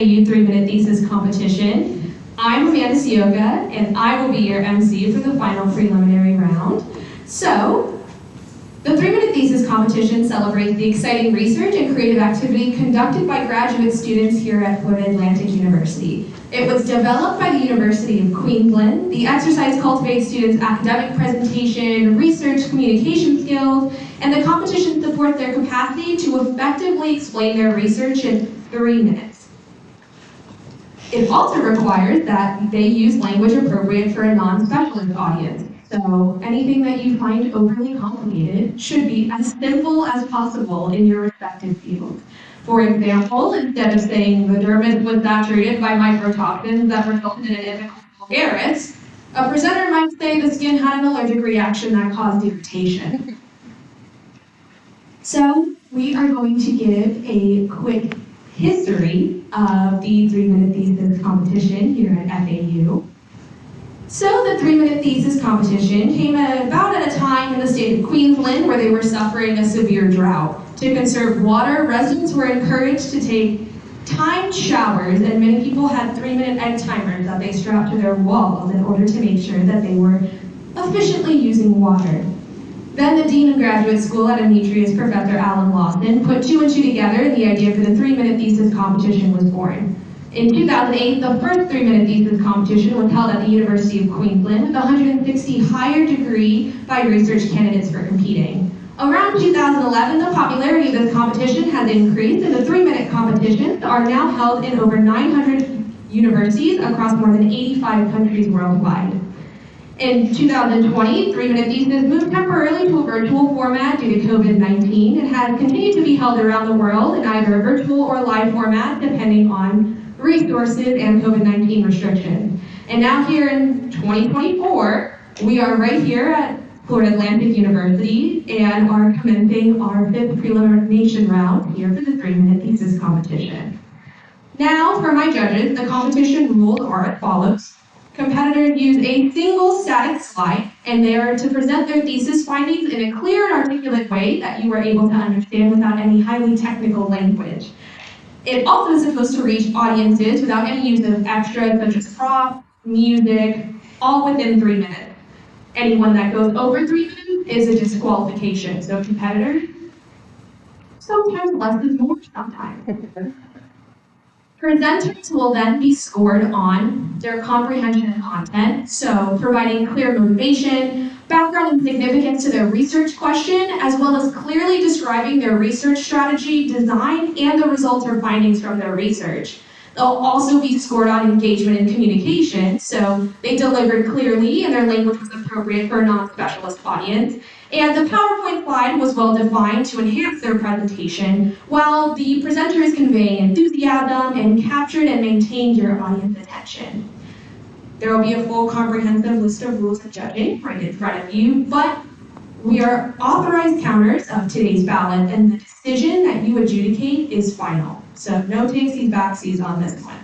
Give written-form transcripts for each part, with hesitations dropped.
FAU 3-minute thesis competition. I'm Amanda Sioka, and I will be your MC for the final preliminary round. So, the 3-minute thesis competition celebrates the exciting research and creative activity conducted by graduate students here at Florida Atlantic University. It was developed by the University of Queensland. The exercise cultivates students' academic presentation, research, communication skills, and the competition supports their capacity to effectively explain their research in 3 minutes. It also requires that they use language appropriate for a non-specialist audience. So anything that you find overly complicated should be as simple as possible in your respective field. For example, instead of saying the dermis was saturated by mycotoxins that resulted in an infant vulgaris, a presenter might say the skin had an allergic reaction that caused irritation. So we are going to give a quick history of the 3-minute thesis competition here at FAU. So the 3-minute thesis competition came about at a time in the state of Queensland where they were suffering a severe drought. To conserve water, residents were encouraged to take timed showers, and many people had 3-minute egg timers that they strapped to their walls in order to make sure that they were efficiently using water. Then the Dean of Graduate School at Demetrius, Professor Alan Lawson, put 2 and 2 together, and the idea for the 3-minute thesis competition was born. In 2008, the first 3-minute thesis competition was held at the University of Queensland with 160 higher degree by research candidates for competing. Around 2011, the popularity of this competition has increased, and the 3-minute competitions are now held in over 900 universities across more than 85 countries worldwide. In 2020, 3-minute thesis moved temporarily to a virtual format due to COVID-19 and has continued to be held around the world in either a virtual or live format depending on resources and COVID-19 restrictions. And now here in 2024, we are right here at Florida Atlantic University and are commencing our 5th preliminary round here for the 3-minute thesis competition. Now for my judges, the competition rules are as follows. Competitors use a single static slide, and they are to present their thesis findings in a clear and articulate way that you are able to understand without any highly technical language. It also is supposed to reach audiences without any use of extras such as props, music, all within 3 minutes. Anyone that goes over 3 minutes is a disqualification. So competitors, sometimes less is more, sometimes. Presenters will then be scored on their comprehension of content, so providing clear motivation, background and significance to their research question, as well as clearly describing their research strategy, design, and the results or findings from their research. They'll also be scored on engagement and communication, so they delivered clearly and their language was appropriate for a non-specialist audience. And the PowerPoint slide was well defined to enhance their presentation, while the presenter is conveying enthusiasm and captured and maintained your audience attention. There will be a full comprehensive list of rules of judging right in front of you, but we are authorized counters of today's ballot, and the decision that you adjudicate is final. So no takesies backsies on this one.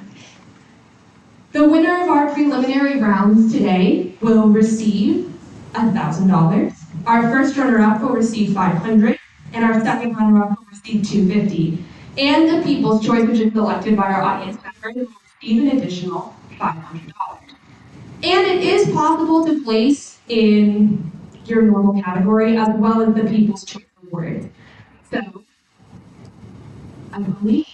The winner of our preliminary rounds today will receive $1,000. Our first runner-up will receive $500, and our second runner-up will receive $250. And the People's Choice, which is selected by our audience members, will receive an additional $500. And it is possible to place in your normal category as well as the People's Choice Award. So, I believe.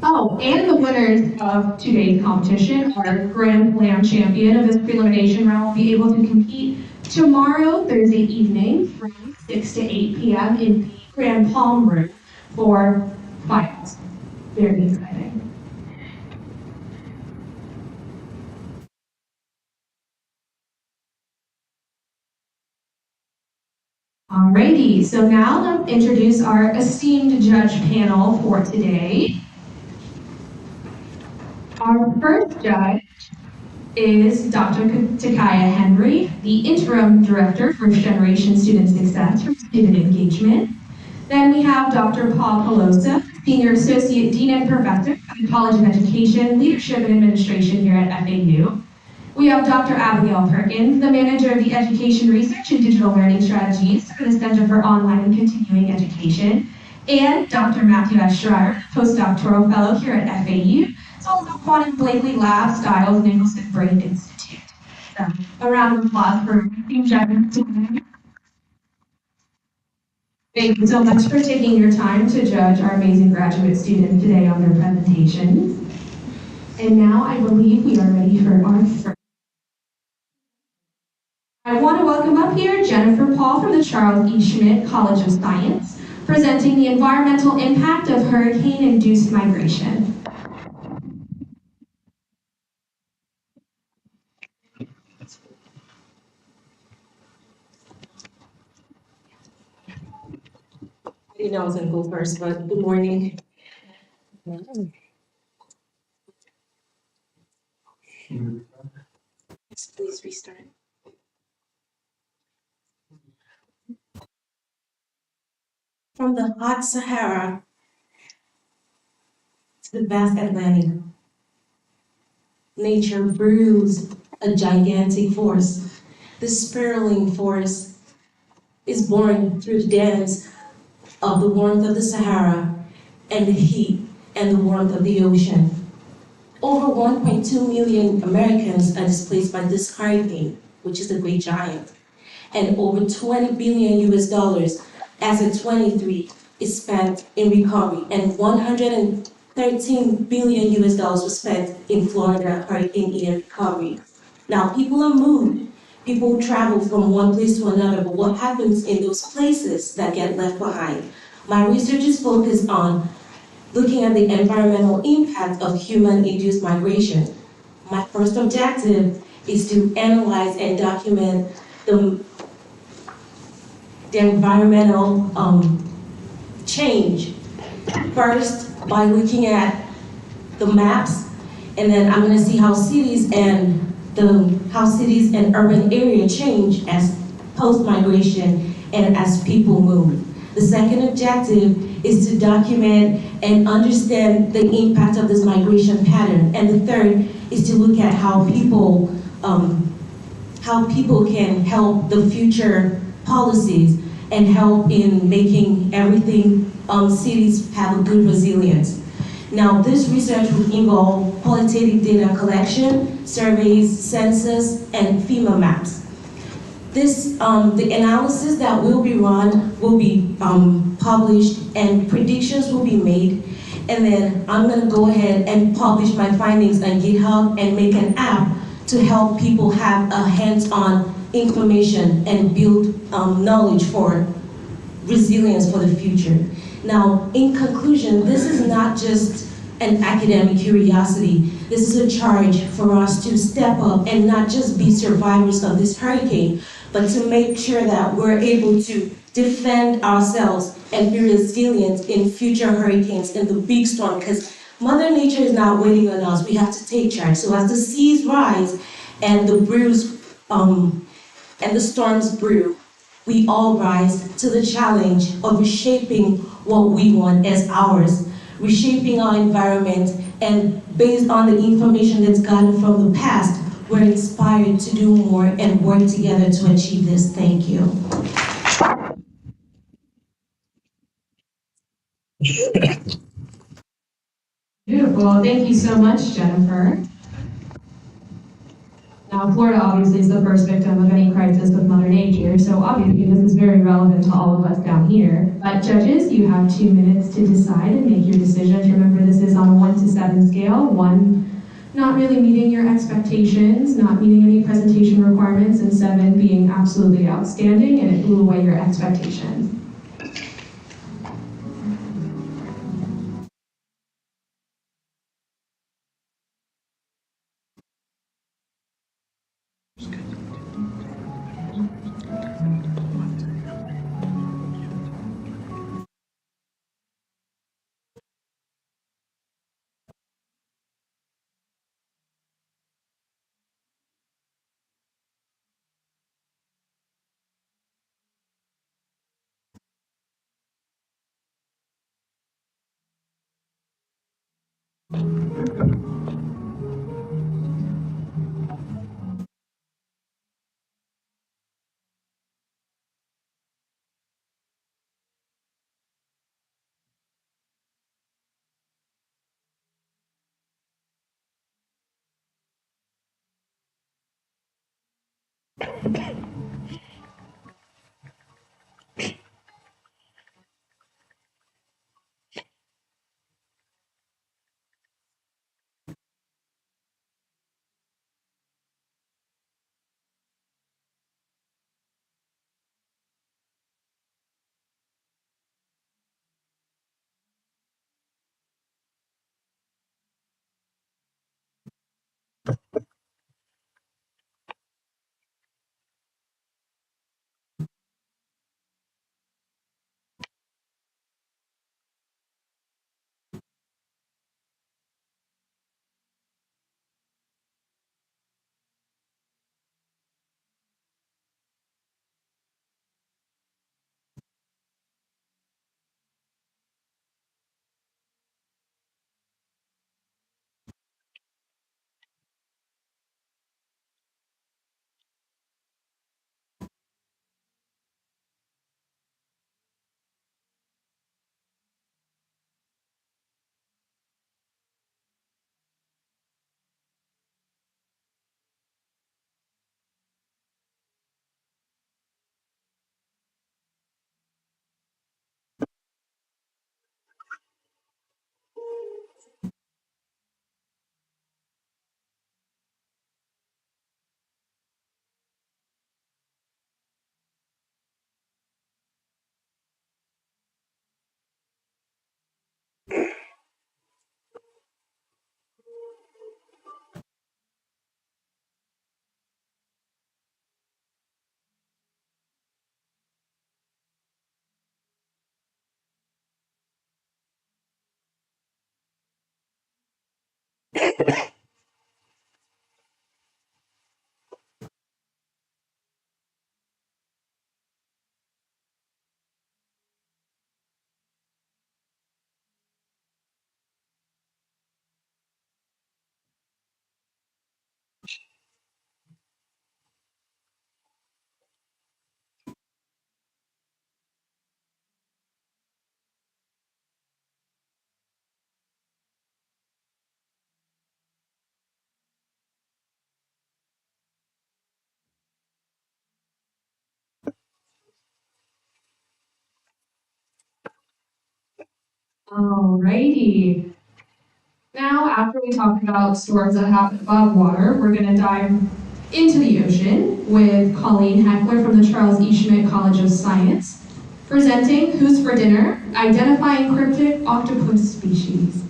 Oh, and the winners of today's competition, our Grand Slam champion of this preliminary round, will be able to compete tomorrow, Thursday evening, from 6 to 8 p.m. in the Grand Palm Room for finals. Very exciting. Alrighty, so now let's introduce our esteemed judge panel for today. Our first judge is Dr. Takaya Henry, the Interim Director for First Generation Student Success for Student Engagement. Then we have Dr. Paul Pelosa, Senior Associate Dean and Professor of the College of Education, Leadership and Administration here at FAU. We have Dr. Abigail Perkins, the Manager of the Education Research and Digital Learning Strategies for the Center for Online and Continuing Education. And Dr. Matthew S. Schreier, postdoctoral fellow here at FAU, as well as the Quantum Blakely Lab, Styles Nicholson Brain Institute. So, a round of applause for Team Jevons. Thank you so much for taking your time to judge our amazing graduate students today on their presentations. And now I believe we are ready for our first. I want to welcome up here Jennifer Paul from the Charles E. Schmidt College of Science, presenting the environmental impact of hurricane-induced migration. I didn't know I was gonna go first, but good morning. Please restart. From the hot Sahara to the vast Atlantic, nature brews a gigantic force. This spiraling force is born through the dance of the warmth of the Sahara and the heat and the warmth of the ocean. Over 1.2 million Americans are displaced by this hurricane, which is the Great Giant, and over 20 billion US dollars as of 23 is spent in recovery, and 113 billion US dollars was spent in Florida Hurricane Ian recovery. Now, people are moved, people travel from one place to another, but what happens in those places that get left behind? My research is focused on looking at the environmental impact of human-induced migration. My first objective is to analyze and document the environmental change. First, by looking at the maps, and then I'm going to see how cities and urban area change as post-migration and as people move. The second objective is to document and understand the impact of this migration pattern. And the third is to look at how people can help the future policies and help in making everything, cities have a good resilience. Now, this research will involve qualitative data collection, surveys, census, and FEMA maps. The analysis that will be run will be published and predictions will be made. And then I'm gonna go ahead and publish my findings on GitHub and make an app to help people have a hands-on information and build knowledge for resilience for the future. Now, in conclusion, this is not just an academic curiosity. This is a charge for us to step up and not just be survivors of this hurricane, but to make sure that we're able to defend ourselves and be resilient in future hurricanes and the big storm, because Mother Nature is not waiting on us. We have to take charge. So as the seas rise and the storms brew, we all rise to the challenge of reshaping what we want as ours, reshaping our environment, and based on the information that's gotten from the past, we're inspired to do more and work together to achieve this. Thank you. Beautiful. Thank you so much, Jennifer. Now, Florida obviously is the first victim of any crisis with Mother Nature, so obviously this is very relevant to all of us down here. But judges, you have 2 minutes to decide and make your decisions. Remember, this is on a 1 to 7 scale. 1, not really meeting your expectations, not meeting any presentation requirements, and 7 being absolutely outstanding and it blew away your expectations. Alrighty. Now, after we talked about storms that happen above water, we're going to dive into the ocean with Colleen Heckler from the Charles E. Schmidt College of Science, presenting Who's for Dinner? Identifying Cryptic Octopus Species.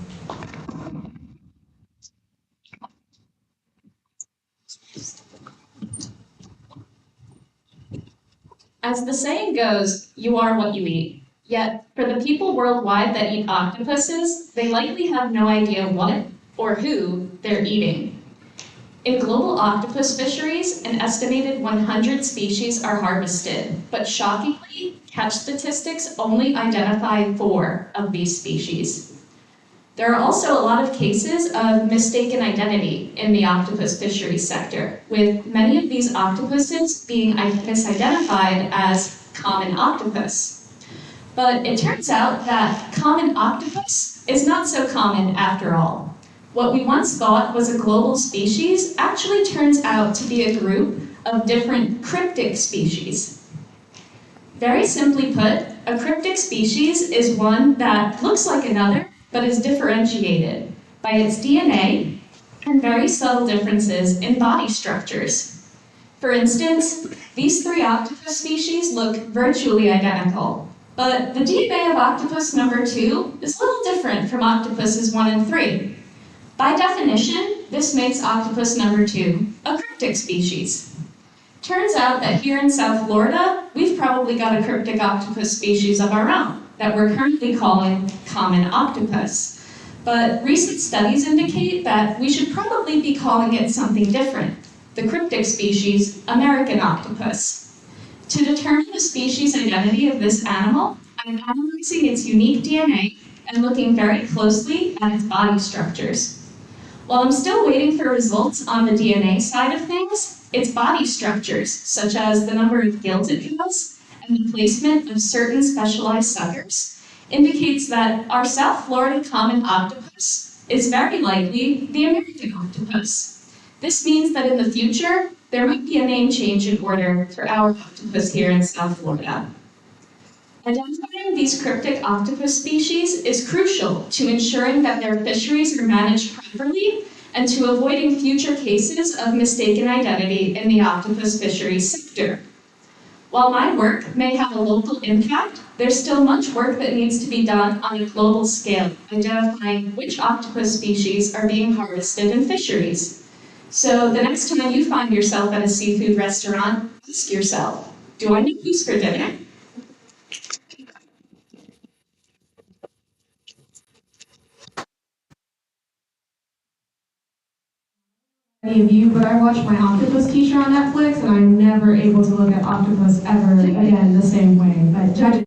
As the saying goes, you are what you eat. Yet, for the people worldwide that eat octopuses, they likely have no idea what or who they're eating. In global octopus fisheries, an estimated 100 species are harvested, but shockingly, catch statistics only identify 4 of these species. There are also a lot of cases of mistaken identity in the octopus fisheries sector, with many of these octopuses being misidentified as common octopus. But it turns out that common octopus is not so common after all. What we once thought was a global species actually turns out to be a group of different cryptic species. Very simply put, a cryptic species is one that looks like another, but is differentiated by its DNA and very subtle differences in body structures. For instance, these 3 octopus species look virtually identical, but the DNA of octopus number 2 is a little different from octopuses 1 and 3. By definition, this makes octopus number 2 a cryptic species. Turns out that here in South Florida, we've probably got a cryptic octopus species of our own that we're currently calling common octopus. But recent studies indicate that we should probably be calling it something different, the cryptic species American octopus. To determine the species identity of this animal, I'm analyzing its unique DNA and looking very closely at its body structures. While I'm still waiting for results on the DNA side of things, its body structures, such as the number of gills it has and the placement of certain specialized suckers, indicates that our South Florida common octopus is very likely the American octopus. This means that in the future, there might be a name change in order for our octopus here in South Florida. Identifying these cryptic octopus species is crucial to ensuring that their fisheries are managed properly and to avoiding future cases of mistaken identity in the octopus fisheries sector. While my work may have a local impact, there's still much work that needs to be done on a global scale, identifying which octopus species are being harvested in fisheries. So the next time you find yourself at a seafood restaurant, ask yourself, do I know who's for dinner? Any of you, but I watched my octopus teacher on Netflix, and I'm never able to look at octopus ever again the same way. But judging.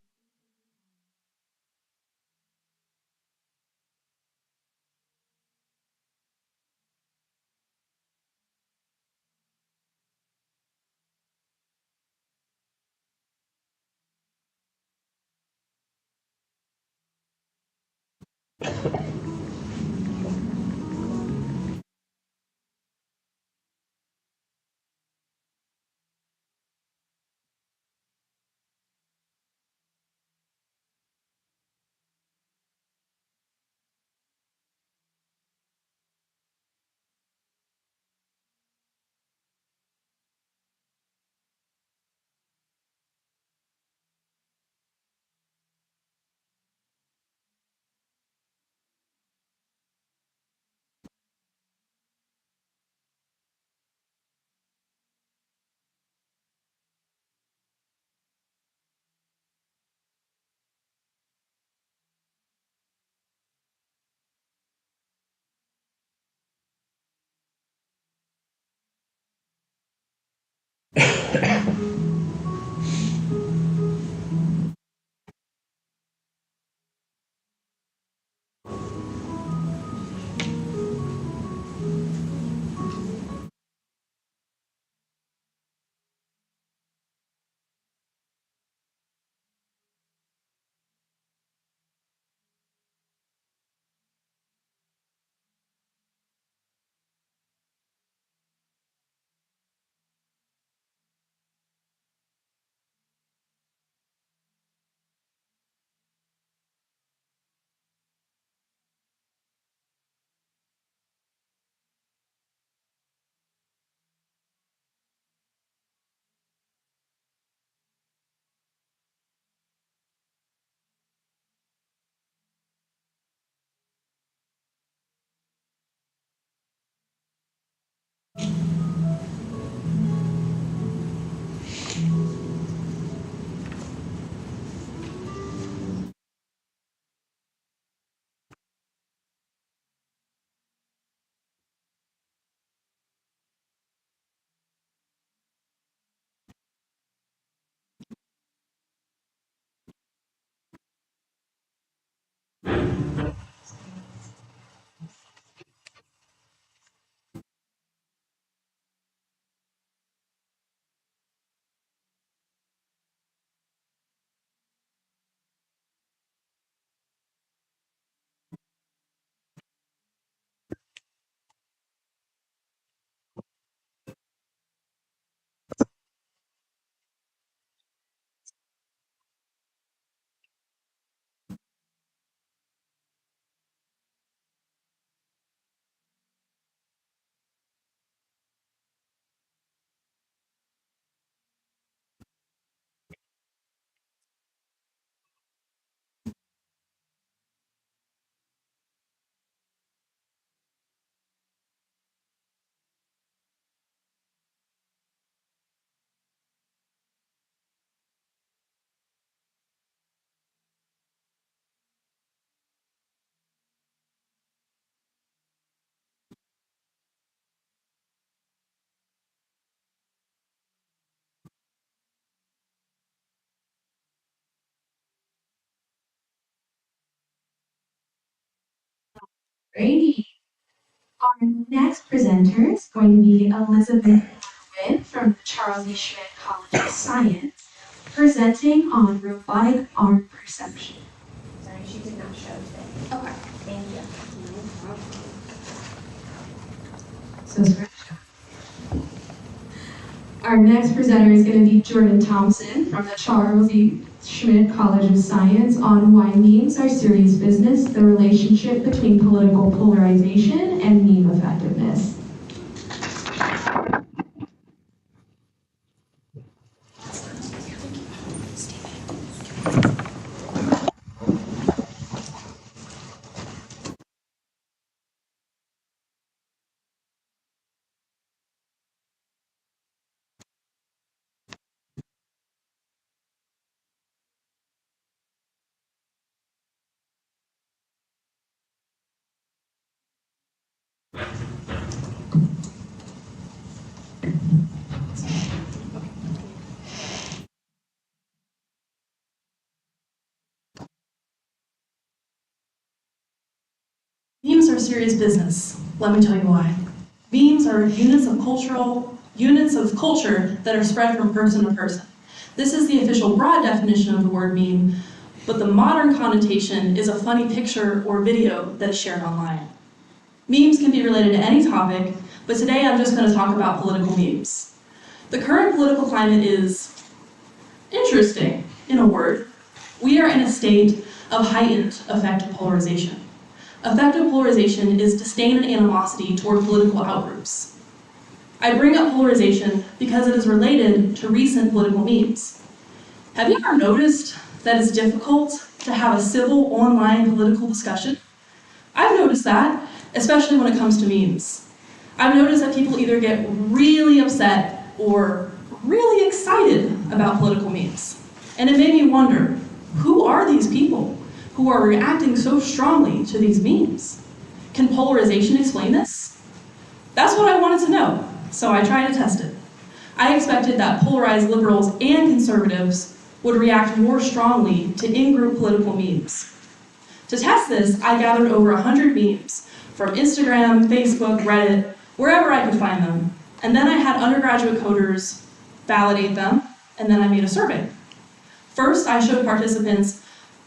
Great. Our next presenter is going to be Elizabeth Wynn from the Charles E. Schmidt College of Science, presenting on robotic arm perception. Sorry, she did not show today. Okay. Thank you. So sorry. Our next presenter is going to be Jordan Thompson from the Charles E. Schmidt College of Science on why memes are serious business, the relationship between political polarization and meme effectiveness. Memes are serious business. Let me tell you why. Memes are units of culture that are spread from person to person. This is the official broad definition of the word meme, but the modern connotation is a funny picture or video that is shared online. Memes can be related to any topic, but today I'm just going to talk about political memes. The current political climate is interesting, in a word. We are in a state of heightened affective polarization. Affective polarization is disdain and animosity toward political outgroups. I bring up polarization because it is related to recent political memes. Have you ever noticed that it's difficult to have a civil online political discussion? I've noticed that, especially when it comes to memes. I've noticed that people either get really upset or really excited about political memes. And it made me wonder, who are these people who are reacting so strongly to these memes? Can polarization explain this? That's what I wanted to know, so I tried to test it. I expected that polarized liberals and conservatives would react more strongly to in-group political memes. To test this, I gathered over 100 memes from Instagram, Facebook, Reddit, wherever I could find them, and then I had undergraduate coders validate them, and then I made a survey. First, I showed participants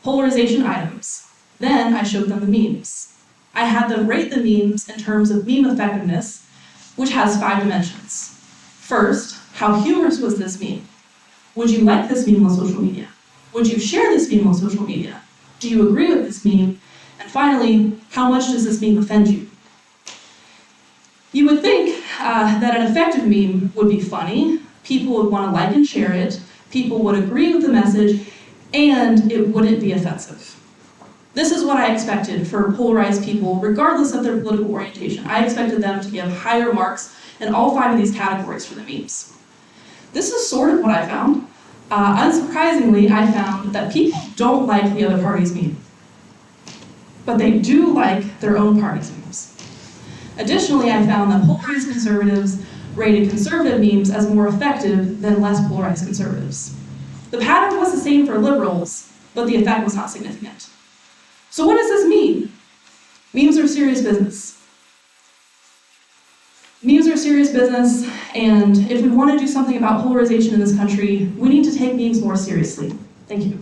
polarization items. Then I showed them the memes. I had them rate the memes in terms of meme effectiveness, which has 5 dimensions. First, how humorous was this meme? Would you like this meme on social media? Would you share this meme on social media? Do you agree with this meme? And finally, how much does this meme offend you? You would think that an effective meme would be funny, people would want to like and share it, people would agree with the message, and it wouldn't be offensive. This is what I expected for polarized people, regardless of their political orientation. I expected them to give higher marks in all 5 of these categories for the memes. This is sort of what I found. Unsurprisingly, I found that people don't like the other party's meme, but they do like their own party's memes. Additionally, I found that polarized conservatives rated conservative memes as more effective than less polarized conservatives. The pattern was the same for liberals, but the effect was not significant. So what does this mean? Memes are serious business. Memes are serious business, and if we want to do something about polarization in this country, we need to take memes more seriously. Thank you.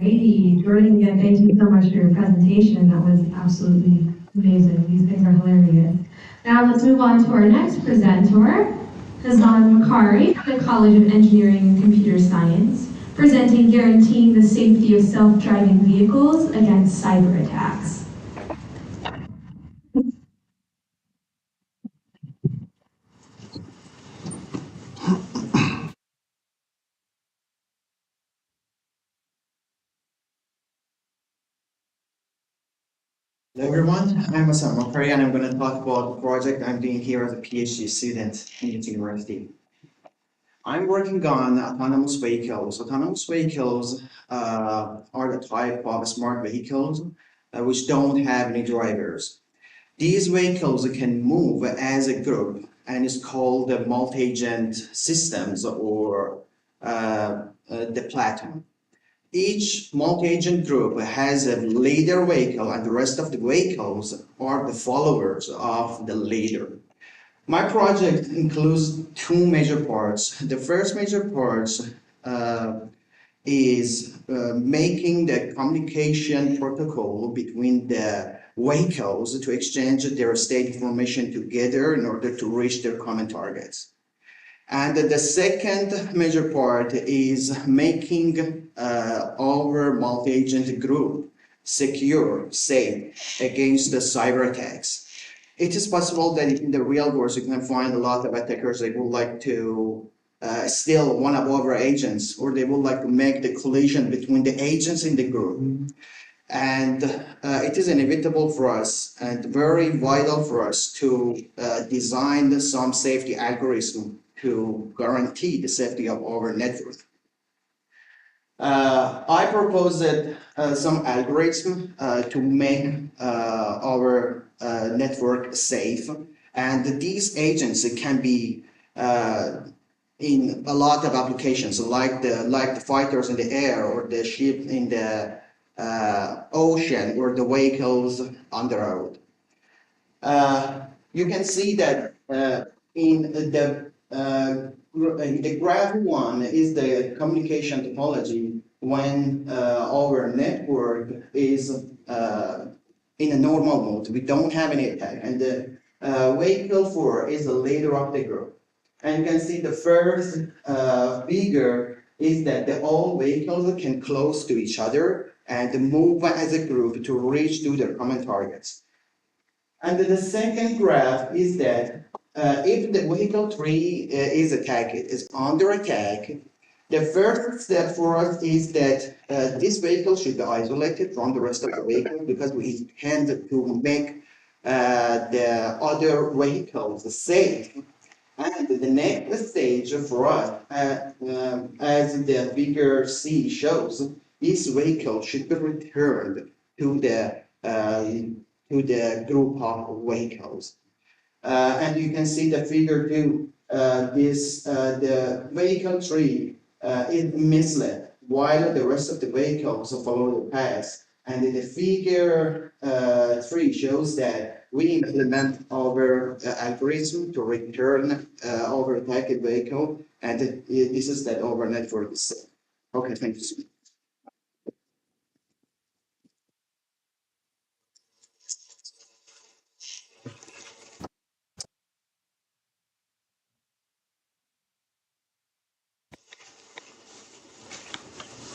Lady Jordan, again, thank you so much for your presentation. That was absolutely amazing. These things are hilarious. Now let's move on to our next presenter, Hassan Makari from the College of Engineering and Computer Science, presenting Guaranteeing the Safety of Self-Driving Vehicles Against Cyber Attacks. Hello everyone, I'm Hassan Makari and I'm going to talk about the project I'm doing here as a PhD student in the university. I'm working on autonomous vehicles. Autonomous vehicles are the type of smart vehicles which don't have any drivers. These vehicles can move as a group and is called the multi-agent systems or the Platon. Each multi-agent group has a leader vehicle and the rest of the vehicles are the followers of the leader. My project includes two major parts. The first major part is making the communication protocol between the vehicles to exchange their state information together in order to reach their common targets. And the second major part is making our multi-agent group secure, safe against the cyber attacks. It is possible that in the real world you can find a lot of attackers that would like to steal one of our agents, or they would like to make the collision between the agents in the group. And it is inevitable for us and very vital for us to design some safety algorithm to guarantee the safety of our network. I proposed some algorithm to make our network safe, and these agents can be in a lot of applications, like the fighters in the air or the ship in the ocean or the vehicles on the road. You can see that in the graph one is the communication topology when our network is in a normal mode. We don't have any attack, and the vehicle 4 is the leader of the group. And you can see the first figure is that the all vehicles can close to each other and move as a group to reach to their common targets. And the second graph is that if the vehicle 3 is attacked, is under attack, the first step for us is that this vehicle should be isolated from the rest of the vehicle because we intend to make the other vehicles safe. And the next stage for us, as the figure C shows, this vehicle should be returned to the group of vehicles. And you can see the figure two, the vehicle three is misled while the rest of the vehicles follow the path. And the figure three shows that we implement our algorithm to return our attacked vehicle, and this is that our network is safe. Okay, thank you.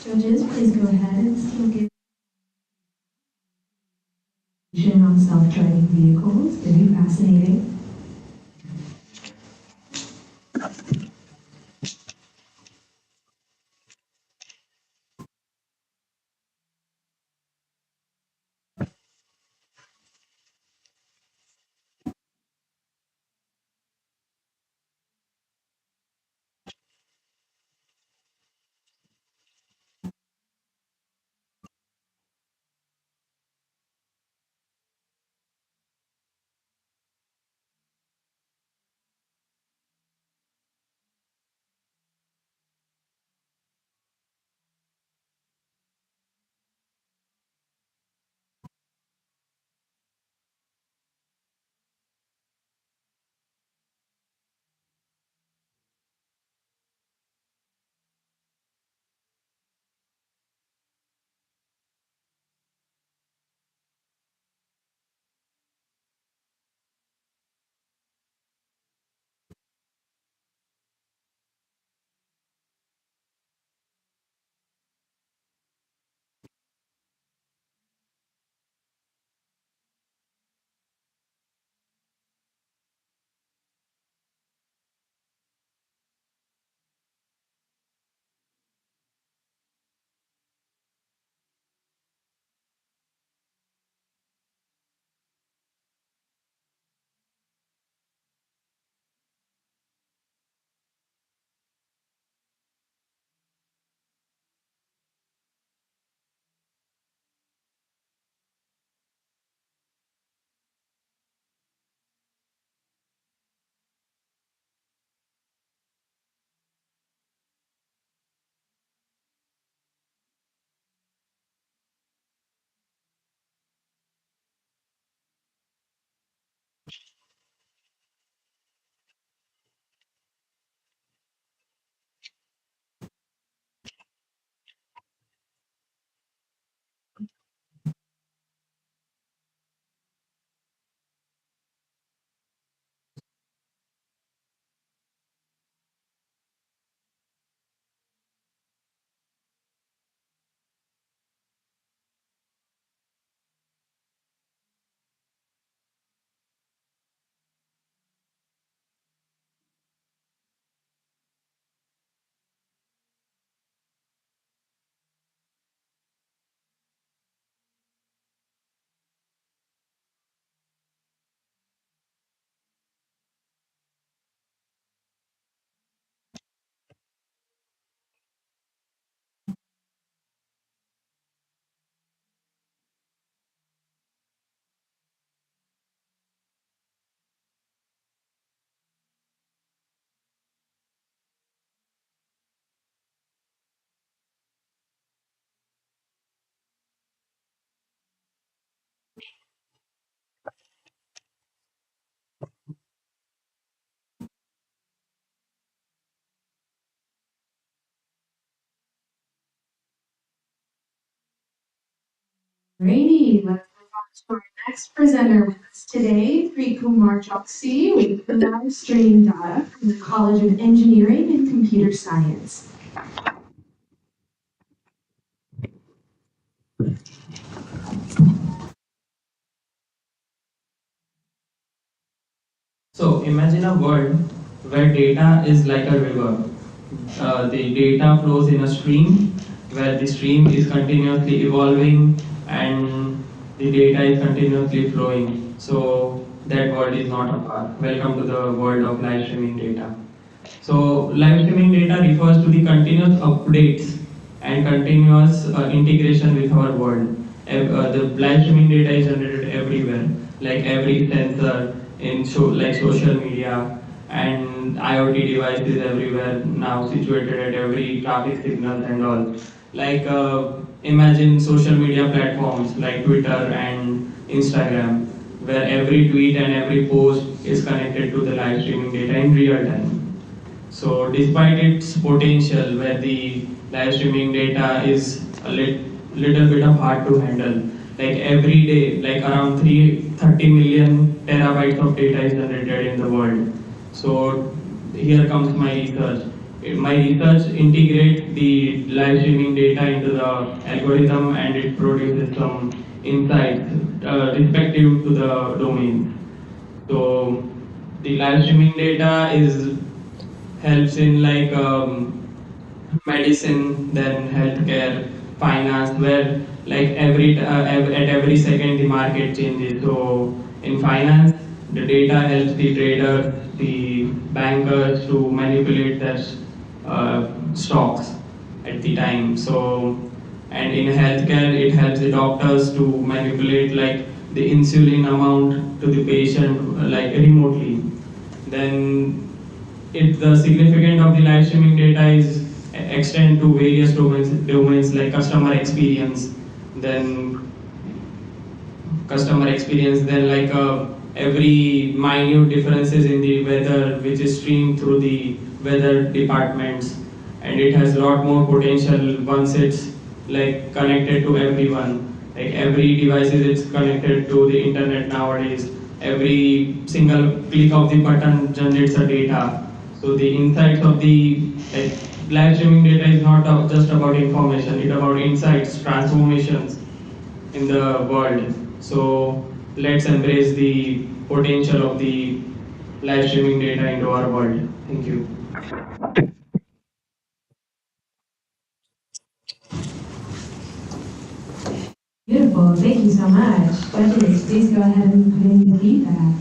Judges, please go ahead and still give on self-driving vehicles. Very fascinating. Alrighty, let's move on to our next presenter with us today, Sri Kumar Choksi with Live Stream Data from the College of Engineering and Computer Science. So imagine a world where data is like a river. The data flows in a stream where the stream is continuously evolving and the data is continuously flowing. So that world is not a park. Welcome to the world of live streaming data. So live streaming data refers to the continuous updates and continuous integration with our world. The live streaming data is generated everywhere, like every sensor in like social media and IoT devices everywhere now situated at every traffic signal and all. Like imagine social media platforms like Twitter and Instagram, where every tweet and every post is connected to the live streaming data in real time. So despite its potential, where the live streaming data is a little bit of hard to handle, like every day, like around 30 million terabytes of data is generated in the world. So here comes my research. My research integrates the live streaming data into the algorithm and it produces some insights respective to the domain. So the live streaming data is helps in like medicine, then healthcare, finance, where like at every second the market changes. So in finance, the data helps the trader, the bankers to manipulate their stocks at the time. So and in healthcare, it helps the doctors to manipulate like the insulin amount to the patient like remotely. Then the significance of the live streaming data is extend to various domains like then customer experience, then like every minute differences in the weather which is streamed through the weather departments, and it has a lot more potential once it's like connected to everyone. Like every device is connected to the internet nowadays. Every single click of the button generates a data. So the insights of the like, live streaming data is not just about information, it's about insights, transformations in the world. So let's embrace the potential of the live streaming data into our world. Thank you. Beautiful, thank you so much. Judges, please go ahead and put in your feedback.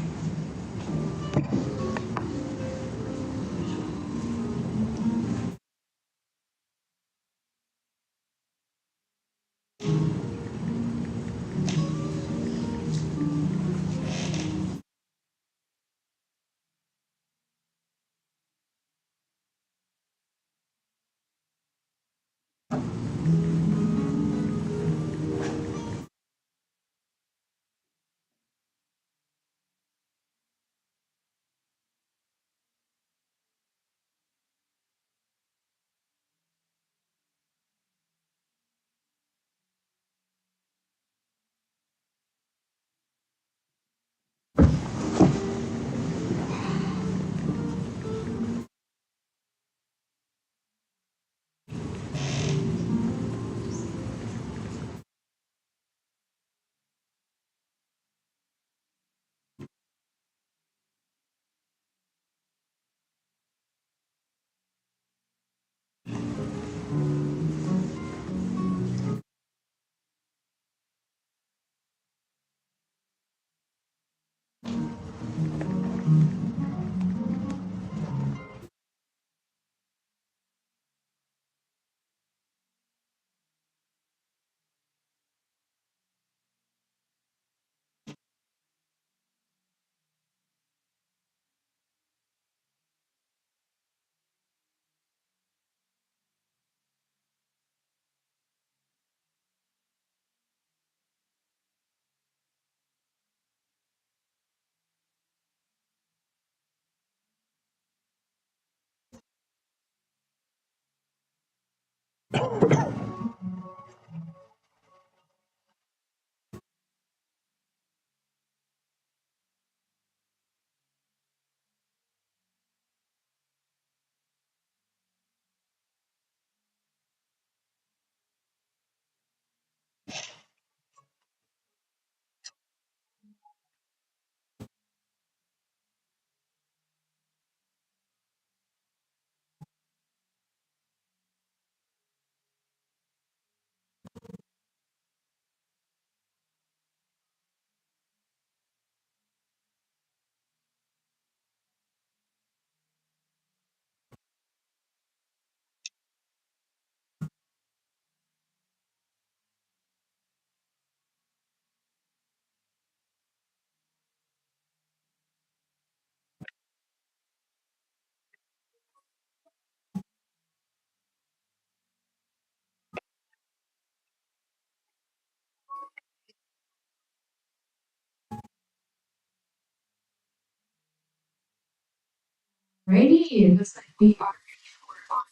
Alrighty, it looks like we are ready for our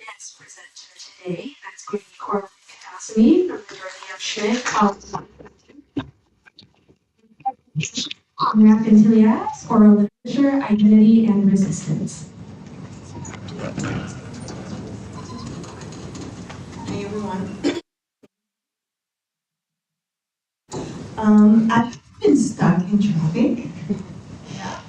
next presenter today. That's going to be Coraline Katasami from the Dorothea Schmidt College on Raphantilias, Oral Literature, Identity, and Resistance. Hi everyone. I've been stuck in traffic. Yeah.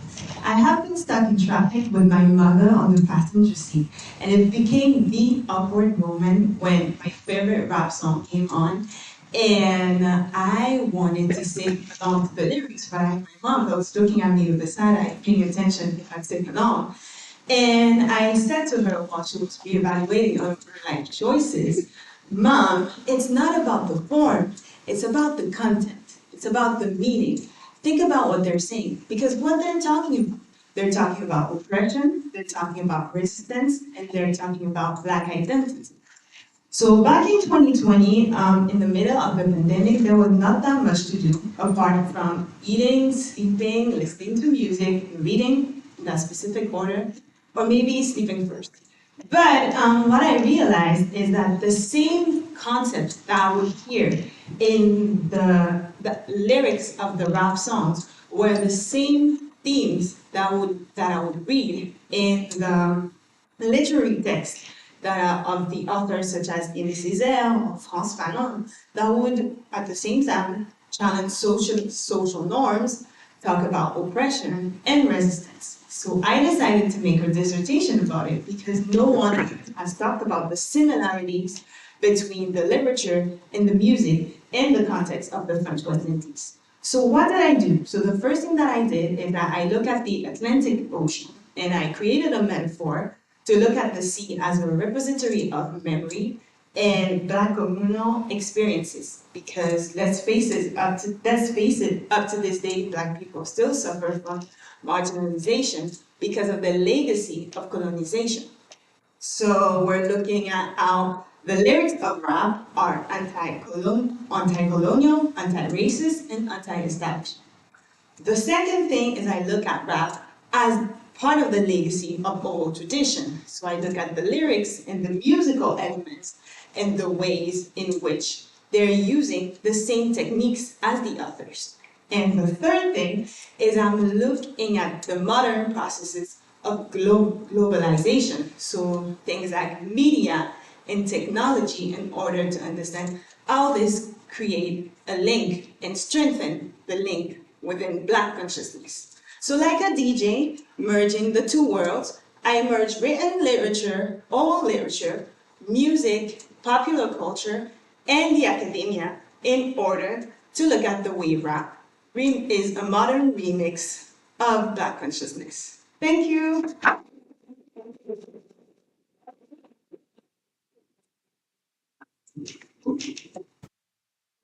I have been stuck in traffic with my mother on the passenger seat, and it became the awkward moment when my favorite rap song came on, and I wanted to sing along to the lyrics, but my mom that was looking at me with the side eye, paying attention if I sing along. And I said to her while she was reevaluating her life choices, Mom, it's not about the form, it's about the content. It's about the meaning. Think about what they're saying, because what they're talking about oppression, they're talking about resistance, and they're talking about Black identity. So back in 2020, in the middle of the pandemic, there was not that much to do apart from eating, sleeping, listening to music, reading in that specific order, or maybe sleeping first. But what I realized is that the same concepts that I would hear in the lyrics of the rap songs were the same themes that I would read in the literary text that are of the authors such as Aimé Césaire or Frantz Fanon that would at the same time challenge social norms, talk about oppression and resistance. So I decided to make a dissertation about it because no one has talked about the similarities between the literature and the music in the context of the French West Indies. So what did I do? So the first thing that I did is that I looked at the Atlantic Ocean and I created a metaphor to look at the sea as a repository of memory and Black communal experiences. Because let's face it, up to this day, Black people still suffer from marginalization because of the legacy of colonization. So we're looking at how the lyrics of rap are anti-colonial, anti-racist, and anti-establishment. The second thing is I look at rap as part of the legacy of oral tradition. So I look at the lyrics and the musical elements and the ways in which they're using the same techniques as the others. And the third thing is I'm looking at the modern processes of globalization. So things like media and technology in order to understand how this create a link and strengthen the link within Black consciousness. So like a DJ, merging the two worlds, I merge written literature, oral literature, music, popular culture, and the academia in order to look at the way rap is a modern remix of Black consciousness. Thank you.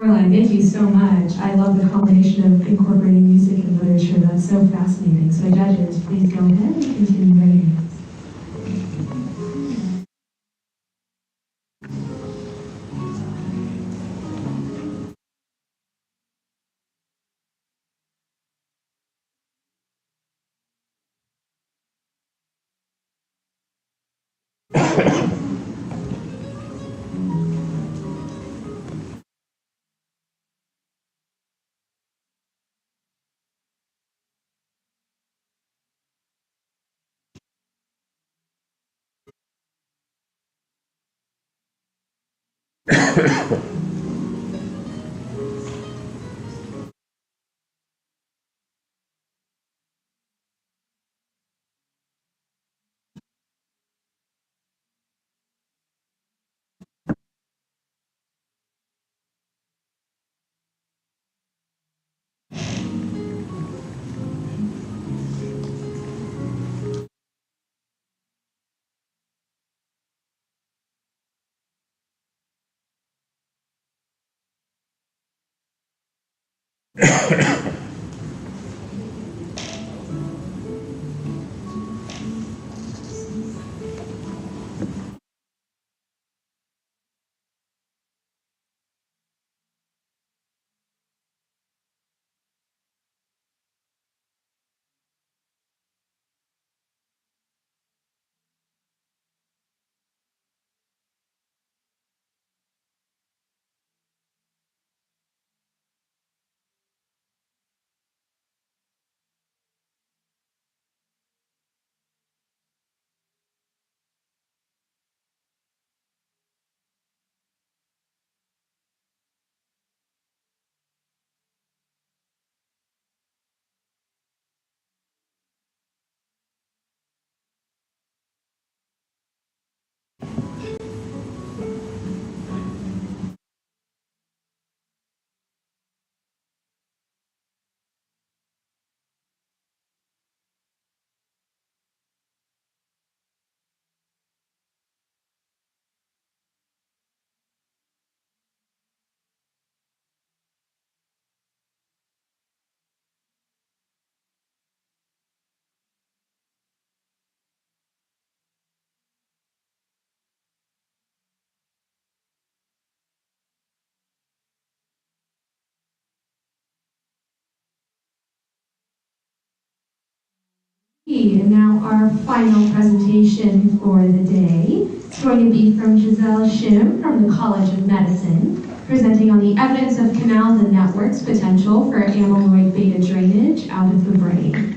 Caroline, thank you so much. I love the combination of incorporating music and literature. That's so fascinating. So judges, please go ahead and continue writing. And now our final presentation for the day is going to be from Giselle Shim from the College of Medicine, presenting on the evidence of canals and networks potential for amyloid beta drainage out of the brain.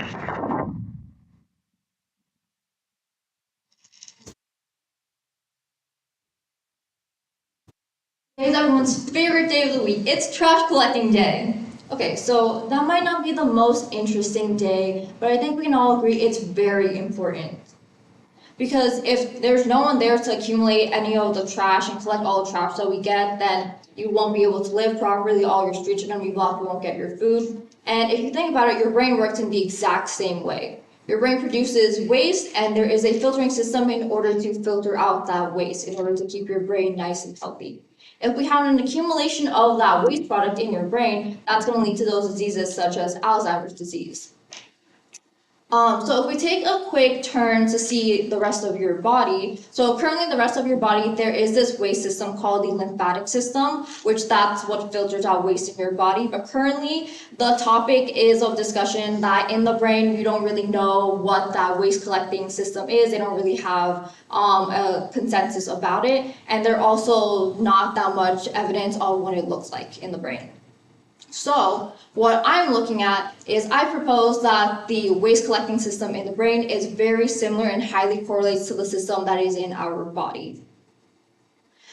Today's everyone's favorite day of the week. It's trash collecting day. Okay, so that might not be the most interesting day, but I think we can all agree it's very important. Because if there's no one there to accumulate any of the trash and collect all the trash that we get, then you won't be able to live properly, all your streets are going to be blocked, you won't get your food. And if you think about it, your brain works in the exact same way. Your brain produces waste, and there is a filtering system in order to filter out that waste, in order to keep your brain nice and healthy. If we have an accumulation of that waste product in your brain, that's going to lead to those diseases such as Alzheimer's disease. So if we take a quick turn to see the rest of your body, so currently the rest of your body, there is this waste system called the lymphatic system, which that's what filters out waste in your body. But currently the topic is of discussion that in the brain, you don't really know what that waste collecting system is. They don't really have a consensus about it. And there also not that much evidence on what it looks like in the brain. So what I'm looking at is I propose that the waste collecting system in the brain is very similar and highly correlates to the system that is in our body.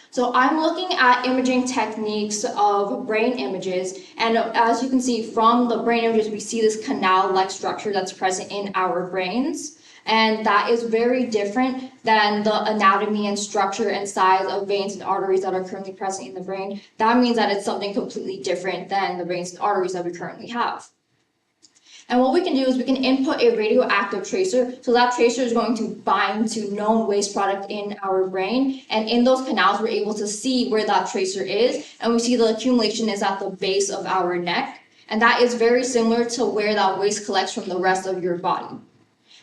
So I'm looking at imaging techniques of brain images, and as you can see from the brain images, we see this canal-like structure that's present in our brains. And that is very different than the anatomy and structure and size of veins and arteries that are currently present in the brain. That means that it's something completely different than the veins and arteries that we currently have. And what we can do is we can input a radioactive tracer. So that tracer is going to bind to known waste product in our brain. And in those canals, we're able to see where that tracer is. And we see the accumulation is at the base of our neck. And that is very similar to where that waste collects from the rest of your body.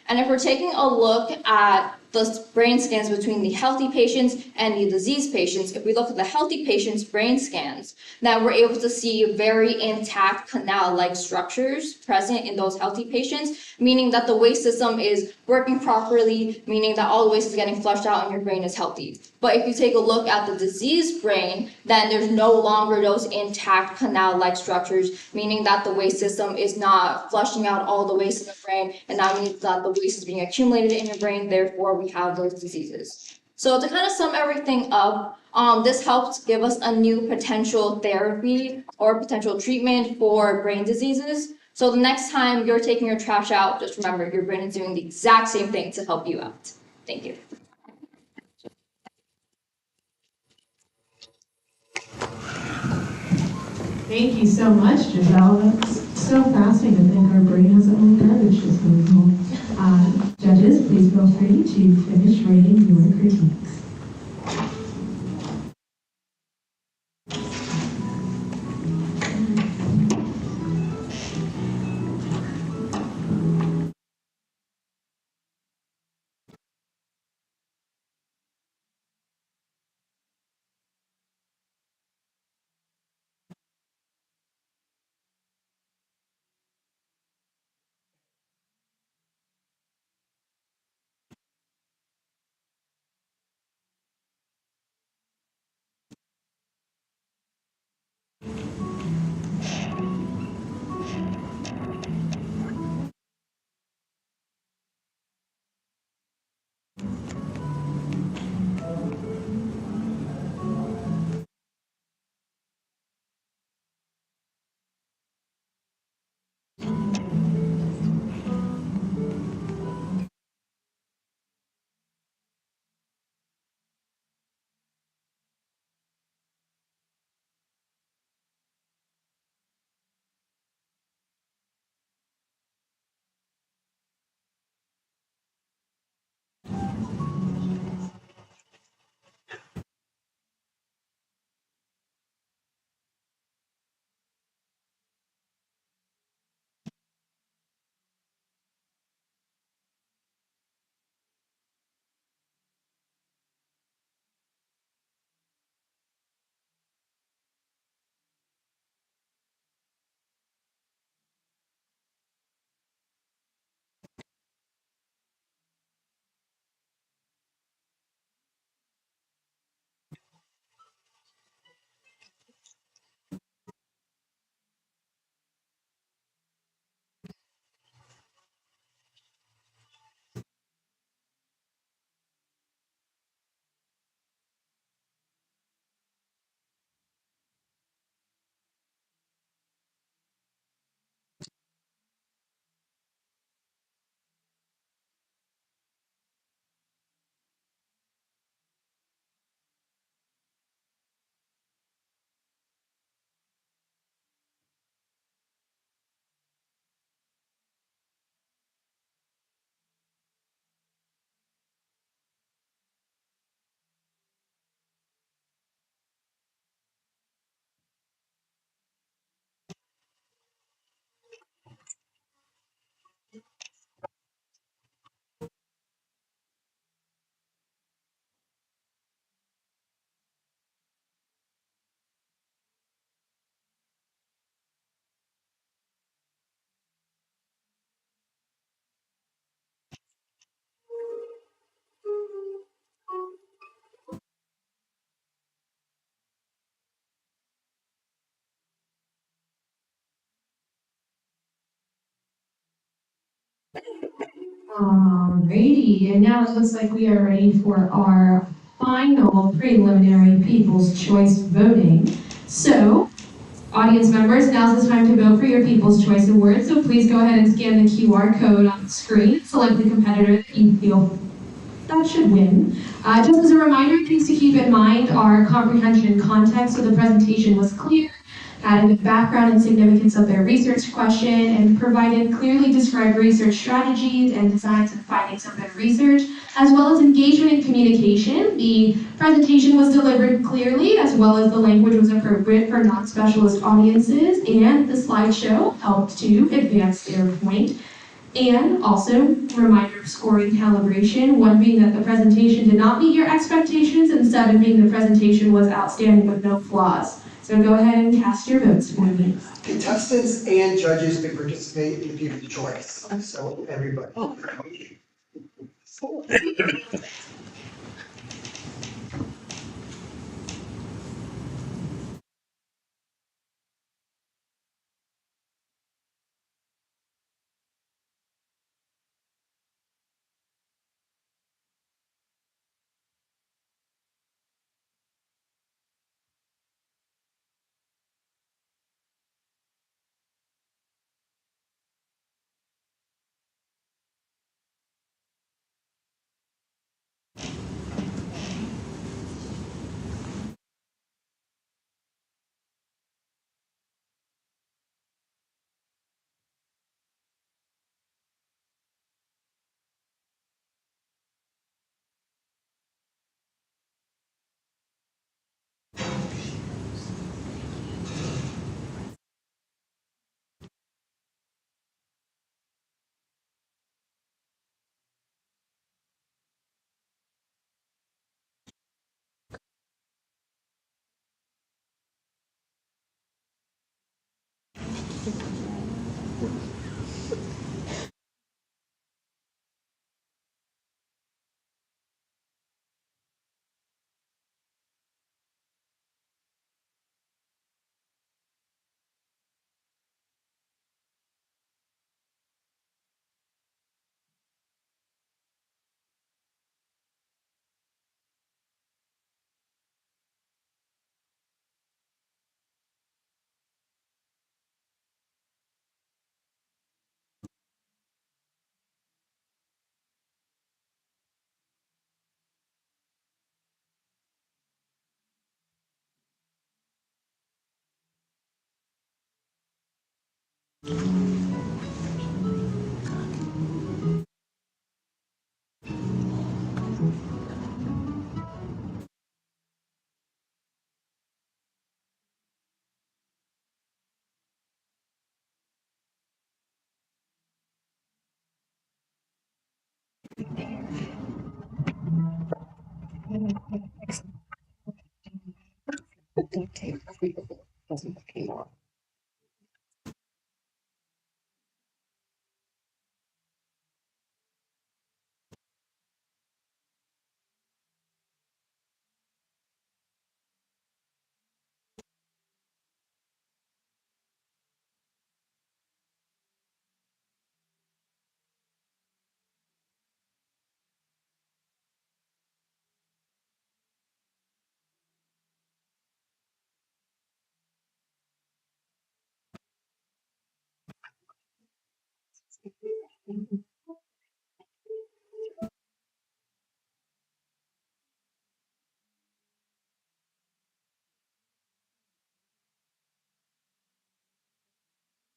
And if we're taking a look at the brain scans between the healthy patients and the diseased patients, if we look at the healthy patients' brain scans, then we're able to see very intact canal-like structures present in those healthy patients, meaning that the waste system is working properly, meaning that all the waste is getting flushed out and your brain is healthy. But if you take a look at the diseased brain, then there's no longer those intact canal-like structures, meaning that the waste system is not flushing out all the waste in the brain, and that means that the waste is being accumulated in your brain, therefore we have those diseases. So to kind of sum everything up, this helps give us a new potential therapy or potential treatment for brain diseases. So the next time you're taking your trash out, just remember your brain is doing the exact same thing to help you out. Thank you. Thank you so much, Giselle. That's so fascinating to think our brain has its own garbage disposal. Judges, please feel free to finish rating your critiques. Alrighty, and now it looks like we are ready for our final preliminary People's Choice voting. So, audience members, now's the time to vote for your People's Choice Award, so please go ahead and scan the QR code on the screen, select the competitor that you feel that should win. Just as a reminder, things to keep in mind are comprehension and context, so the presentation was clear, added the background and significance of their research question, and provided clearly described research strategies and designs and findings of their research, as well as engagement and communication. The presentation was delivered clearly, as well as the language was appropriate for non-specialist audiences, and the slideshow helped to advance their point. And also, reminder of scoring calibration, one being that the presentation did not meet your expectations, and seven being the presentation was outstanding with no flaws. So go ahead and cast your votes for me. Contestants and judges may participate in the People's Choice, so everybody.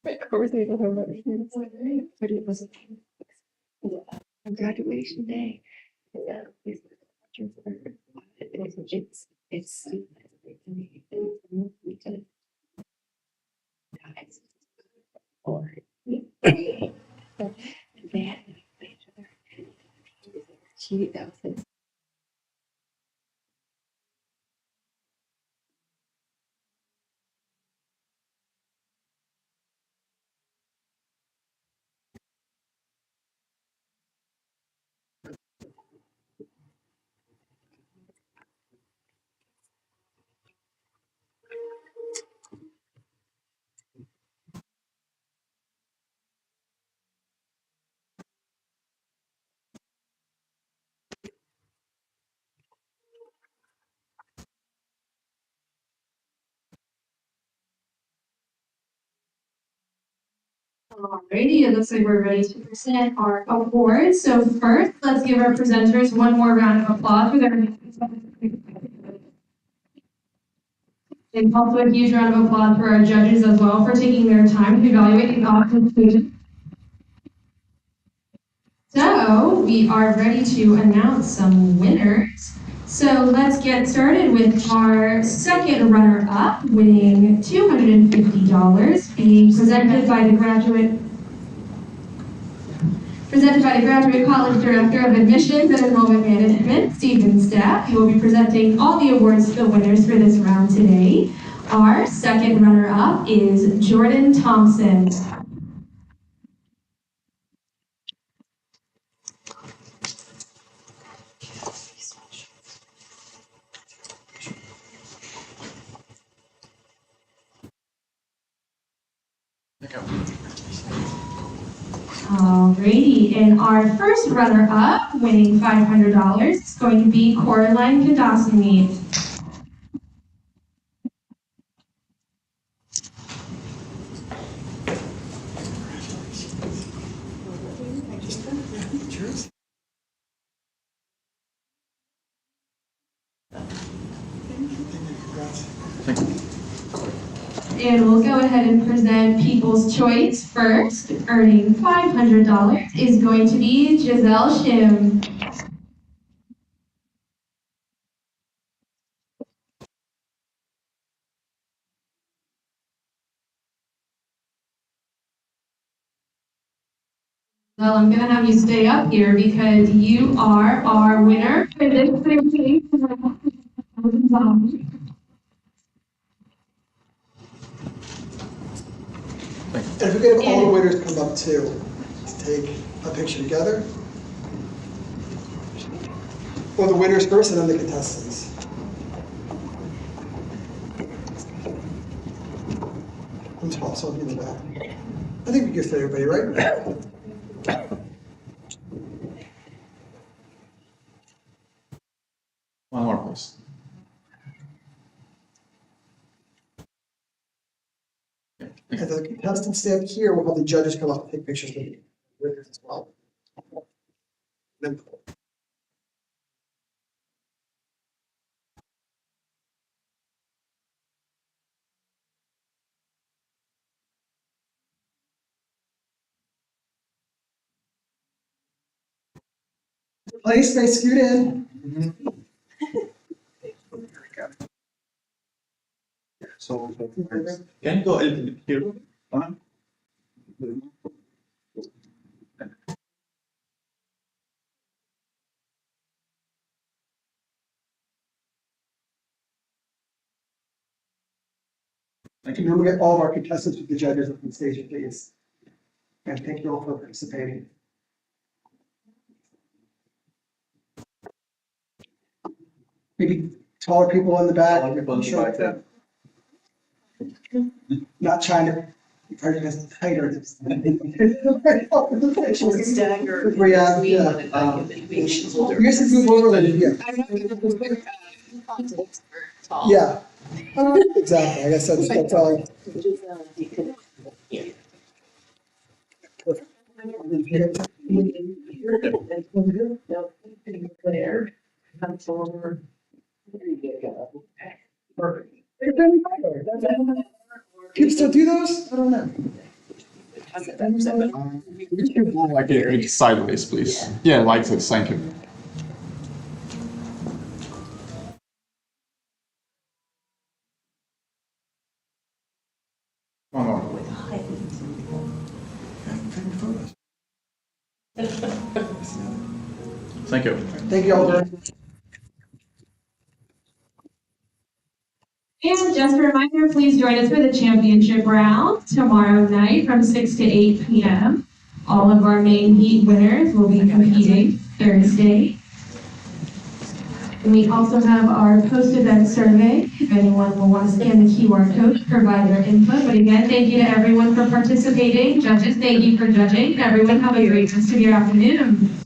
Of course, we don't have but it was on graduation day. Yeah, it's or they had each other. That was it. Alrighty, it looks like we're ready to present our awards. So first, let's give our presenters one more round of applause for their. And also a huge round of applause for our judges as well for taking their time to evaluate these awesome students. So we are ready to announce some winners. So let's get started with our second runner-up, winning $250, being presented by the Graduate College Director of Admissions and Enrollment Management, Stephen Stepp. He will be presenting all the awards to the winners for this round today. Our second runner-up is Jordan Thompson. Alrighty, and our first runner-up, winning $500, is going to be Coraline Kandasamy. And we'll go ahead and present People's Choice first. Earning $500 is going to be Giselle Shim. Well, I'm going to have you stay up here because you are our winner for this certificate. And if we could have all the winners come up too, to take a picture together. Or the winners first and then the contestants. I'm tall, so I'll be in the back. I think we can fit everybody, right? One more, please. And the contestants stay up here, we'll have the judges come up and take pictures with the winners as well. Then- Plenty of space, scoot in. So, can you go a little bit here? Thank you. We'll get all of our contestants with the judges up on stage, please. And thank you all for participating. Maybe taller people in the back. Not trying to, are you tighter? Stagger. Yeah. Here's a good overlay, yeah. Yeah. Exactly, I guess that's all. There. Come forward. Perfect. People still do those? I don't know. Would you move like it sideways, please? Yeah, like this, thank you. One more. Thank you. Thank you all very much. And just a reminder, please join us for the championship round tomorrow night from 6 to 8 p.m. All of our main heat winners will be competing Thursday. And we also have our post-event survey. If anyone will want to scan the QR code to provide their input. But again, thank you to everyone for participating. Judges, thank you for judging. Everyone have a great rest of your afternoon.